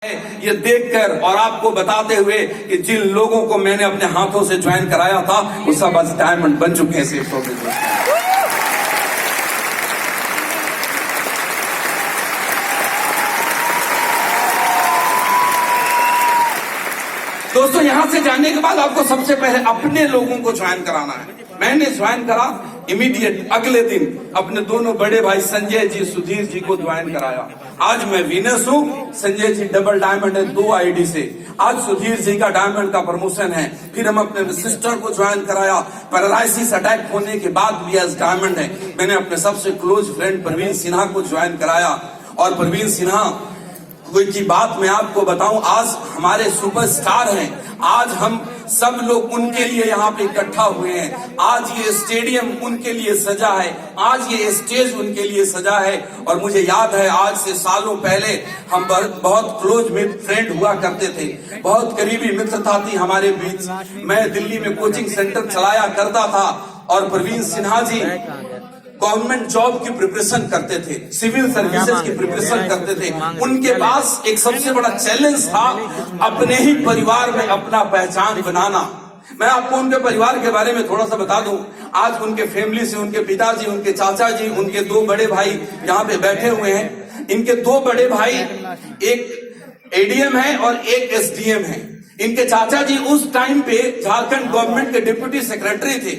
ये देखकर और आपको बताते हुए कि जिन लोगों को मैंने अपने हाथों से ज्वाइन कराया था वो सब आज डायमंड बन चुके हैं सेफ शो बिजनेस। दोस्तों यहां से जाने के बाद आपको सबसे पहले अपने लोगों को ज्वाइन कराना है। मैंने ज्वाइन करा इमीडिएट अगले दिन अपने दोनों बड़े भाई संजय जी सुधीर जी को ज्वाइन कराया। आज मैं विनर्स हूँ। संजय जी डबल डायमंड है 2 आईडी से। आज सुधीर जी का डायमंड का प्रमोशन है। फिर हम अपने सिस्टर को ज्वाइन कराया। पैरालाइसिस अटैक होने के बाद भी आज डायमंड है। मैंने अपने सबसे क्लोज फ्रेंड प्रवीण सिन्हा को ज्वाइन कराया। और प्रवीण सिन्हा की बात मैं आपको बताऊं, आज हमारे सुपरस्टार हैं। आज हम सब लोग उनके लिए यहाँ पे इकट्ठा हुए हैं। आज ये स्टेडियम उनके लिए सजा है। आज ये स्टेज उनके लिए सजा है। और मुझे याद है आज से सालों पहले हम बहुत क्लोज फ्रेंड हुआ करते थे। बहुत करीबी मित्रता थी हमारे बीच। मैं दिल्ली में कोचिंग सेंटर चलाया करता था और प्रवीण सिन्हा जी गवर्नमेंट जॉब की प्रिपरेशन करते थे, सिविल सर्विसेज की प्रिपरेशन करते थे। उनके पास एक सबसे बड़ा चैलेंज था अपने ही परिवार में अपना पहचान बनाना। मैं आपको उनके परिवार के बारे में थोड़ा सा बता दूं। आज उनके फैमिली से उनके पिताजी, उनके चाचा जी, उनके 2 बड़े भाई यहाँ पे बैठे हुए हैं। इनके 2 बड़े भाई एक एडीएम है और एक एसडीएम है। इनके चाचा जी उस टाइम पे झारखंड गवर्नमेंट के डिप्टी सेक्रेटरी थे।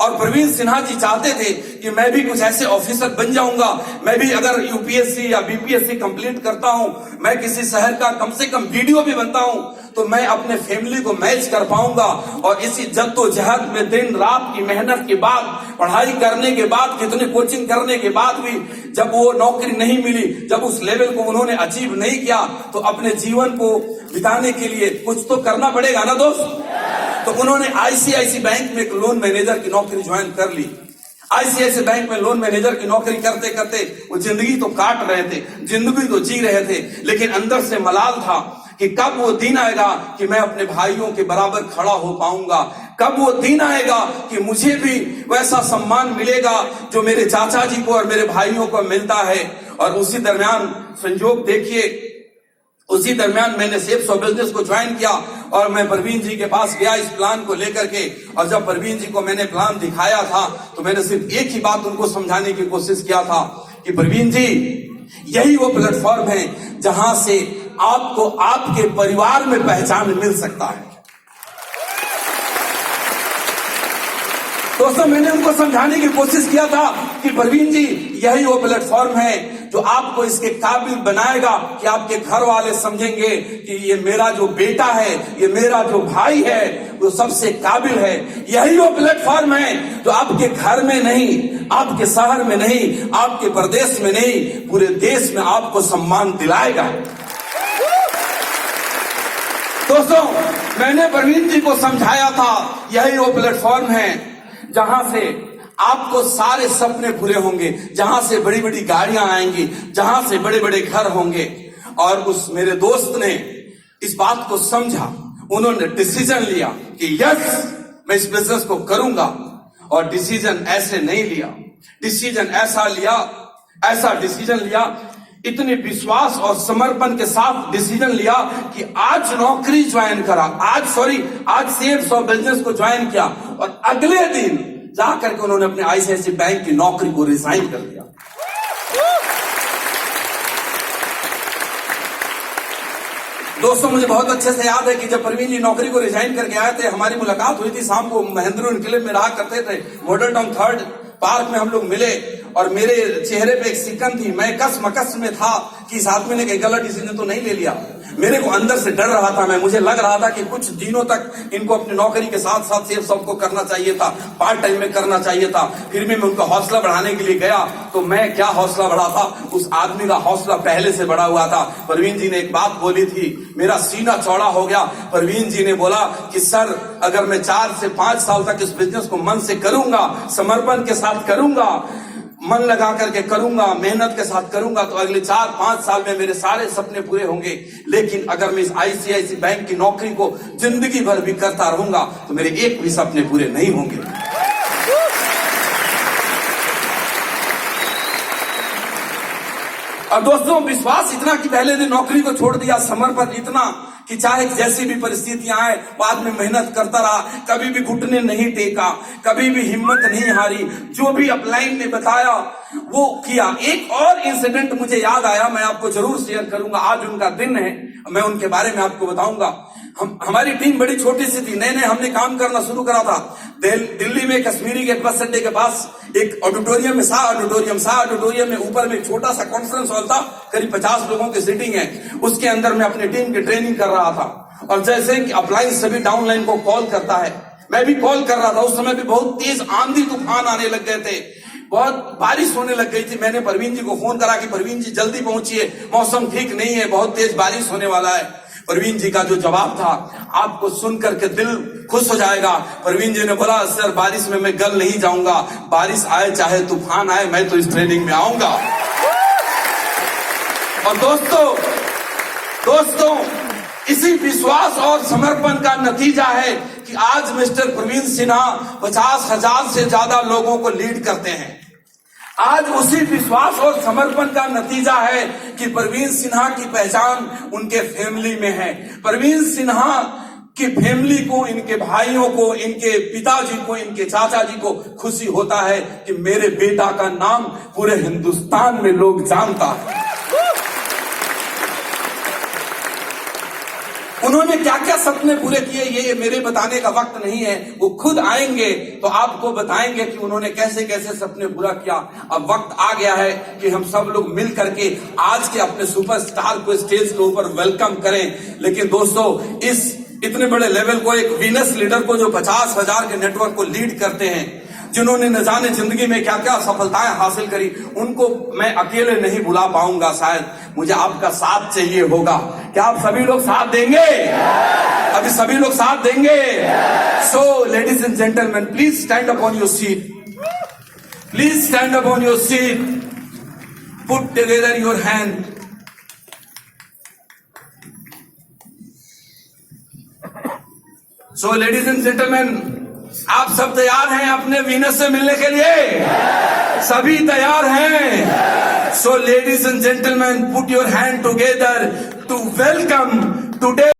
और प्रवीण सिन्हा जी चाहते थे कि मैं भी कुछ ऐसे ऑफिसर बन जाऊंगा। मैं भी अगर यूपीएससी या बीपीएससी कंप्लीट करता हूं, मैं किसी शहर का कम से कम वीडियो भी बनता हूं, तो मैं अपने फैमिली को मैच कर पाऊंगा। और इसी जद्दोजहद में दिन रात की मेहनत के बाद, पढ़ाई करने के बाद, कितने कोचिंग करने के बाद भी जब वो नौकरी नहीं मिली, जब उस लेवल को उन्होंने अचीव नहीं किया, तो अपने जीवन को बिताने के लिए कुछ तो करना पड़ेगा ना दोस्त। तो उन्होंने आईसीआईसी बैंक में एक लोन मैनेजर की नौकरी ज्वाइन कर ली। आईसीआईसी बैंक में लोन मैनेजर की नौकरी करते करते वो जिंदगी तो काट रहे थे, जिंदगी तो जी रहे थे, लेकिन अंदर से मलाल था कि कब वो दिन आएगा कि मैं अपने भाइयों के बराबर खड़ा हो पाऊंगा। कब वो दिन आएगा कि मुझे भी वैसा सम्मान मिलेगा जो मेरे चाचा जी को और मेरे भाइयों को मिलता है। और उसी दरमियान संयोग देखिए, उसी दरमियान मैंने सेफ शो बिजनेस को ज्वाइन किया और मैं प्रवीण जी के पास गया इस प्लान को लेकर के। और जब प्रवीण जी को मैंने प्लान दिखाया था तो मैंने सिर्फ एक ही बात उनको समझाने की कोशिश किया था कि प्रवीण जी, यही वो प्लेटफॉर्म है जहां से आपको आपके परिवार में पहचान मिल सकता है। दोस्तों मैंने उनको समझाने की कोशिश किया था कि प्रवीण जी, यही वो प्लेटफॉर्म है जो आपको इसके काबिल बनाएगा कि आपके घर वाले समझेंगे कि ये मेरा जो बेटा है, ये मेरा जो भाई है, वो सबसे काबिल है। यही वो प्लेटफॉर्म है जो आपके घर में नहीं, आपके शहर में नहीं, आपके प्रदेश में नहीं, पूरे देश में आपको सम्मान दिलाएगा। दोस्तों मैंने प्रवीण जी को समझाया था यही वो प्लेटफॉर्म है जहां से आपको सारे सपने पूरे होंगे, जहां से बड़ी बड़ी गाड़ियां आएंगी, जहां से बड़े बड़े घर होंगे। और उस मेरे दोस्त ने इस बात को समझा। उन्होंने डिसीजन लिया कि यस, मैं इस बिजनेस को करूंगा। और डिसीजन ऐसे नहीं लिया, डिसीजन ऐसा डिसीजन लिया, इतने विश्वास और समर्पण के साथ डिसीजन लिया कि आज नौकरी ज्वाइन करा, आज सेफ शो बिजनेस को ज्वाइन किया। और अगले दिन जाकर के उन्होंने अपने आईसीआईसी बैंक की नौकरी को रिजाइन कर दिया। दोस्तों मुझे बहुत अच्छे से याद है कि जब प्रवीण जी नौकरी को रिजाइन करके आए थे, हमारी मुलाकात हुई थी शाम को। महेंद्र इनक्लेव में रहा करते थे, मॉडल टाउन 3rd पार्क में हम लोग मिले। और मेरे चेहरे पे एक सिकन थी, मैं कसमकस में था कि इस आदमी ने गलत डिसीजन तो नहीं ले लिया। मेरे को अंदर से डर रहा था। मुझे लग रहा था कि कुछ दिनों तक इनको अपनी नौकरी के साथ साथ सेफ शो को करना चाहिए था, पार्ट टाइम में करना चाहिए था। फिर भी मैं उनका हौसला बढ़ाने के लिए गया तो मैं क्या हौसला बढ़ा था, उस आदमी का हौसला पहले से बढ़ा हुआ था। प्रवीण जी ने एक बात बोली थी, मेरा सीना चौड़ा हो गया। प्रवीण जी ने बोला कि सर, अगर मैं 4 से 5 साल तक इस बिजनेस को मन से करूंगा, समर्पण के साथ करूंगा, मन लगा करके करूंगा, मेहनत के साथ करूंगा, तो अगले 4-5 साल में मेरे सारे सपने पूरे होंगे। लेकिन अगर मैं इस आईसीआईसी बैंक की नौकरी को जिंदगी भर भी करता रहूंगा तो मेरे एक भी सपने पूरे नहीं होंगे। और दोस्तों विश्वास इतना कि पहले दिन नौकरी को छोड़ दिया, समर्पण इतना कि चाहे जैसी भी परिस्थितियां आए बाद में मेहनत करता रहा, कभी भी घुटने नहीं टेका, कभी भी हिम्मत नहीं हारी, जो भी अपलाइन ने बताया वो किया। एक और इंसिडेंट मुझे याद आया, मैं आपको जरूर शेयर करूंगा। आज उनका दिन है, मैं उनके बारे में आपको बताऊंगा। हमारी टीम बड़ी छोटी सी थी, नए नए हमने काम करना शुरू करा था। दिल्ली में कश्मीरी गेट बस अड्डे के पास एक ऑडिटोरियम में, शाह ऑडिटोरियम में ऊपर में एक छोटा सा कॉन्फ्रेंस हॉल था, करीब 50 लोगों की सीटिंग है। उसके अंदर मैं अपनी टीम की ट्रेनिंग कर रहा था और जैसे कि अपलाइन सभी डाउनलाइन को कॉल करता है, मैं भी कॉल कर रहा था। उस समय भी बहुत तेज आंधी तूफान आने लग गए थे, बहुत बारिश होने लग गई थी। मैंने परवीन जी को फोन करा कि परवीन जी जल्दी पहुंचिए, मौसम ठीक नहीं है, बहुत तेज बारिश होने वाला है। परवीन जी का जो जवाब था आपको सुन करके दिल खुश हो जाएगा। परवीन जी ने बोला, सर बारिश में मैं गल नहीं जाऊंगा, बारिश आए चाहे तूफान आए, मैं तो इस ट्रेनिंग में आऊंगा। और दोस्तों इसी विश्वास और समर्पण का नतीजा है कि आज मिस्टर प्रवीण सिन्हा 50,000 से ज्यादा लोगों को लीड करते हैं। आज उसी विश्वास और समर्पण का नतीजा है कि प्रवीण सिन्हा की पहचान उनके फैमिली में है। प्रवीण सिन्हा की फैमिली को, इनके भाइयों को, इनके पिताजी को, इनके चाचा जी को खुशी होता है कि मेरे बेटा का नाम पूरे हिंदुस्तान में लोग जानता है। उन्होंने क्या क्या सपने पूरे किए ये मेरे बताने का वक्त नहीं है, वो खुद आएंगे तो आपको बताएंगे कि उन्होंने कैसे कैसे सपने पूरा किया। अब वक्त आ गया है कि हम सब लोग मिल करके आज के अपने सुपरस्टार को स्टेज के ऊपर वेलकम करें। लेकिन दोस्तों इस इतने बड़े लेवल को, एक वीनस लीडर को जो 50,000 के नेटवर्क को लीड करते हैं, जिन्होंने न जाने जिंदगी में क्या क्या सफलताएं हासिल करी, उनको मैं अकेले नहीं बुला पाऊंगा। शायद मुझे आपका साथ चाहिए होगा। क्या आप सभी लोग साथ देंगे? अभी सभी लोग साथ देंगे? सो ladies and gentleman, please stand up on your seat, please stand up on your seat, put together your hand. So ladies and gentleman, आप सब तैयार हैं अपने वीनस से मिलने के लिए? सभी तैयार हैं? So ladies and gentleman, put your hand together to welcome today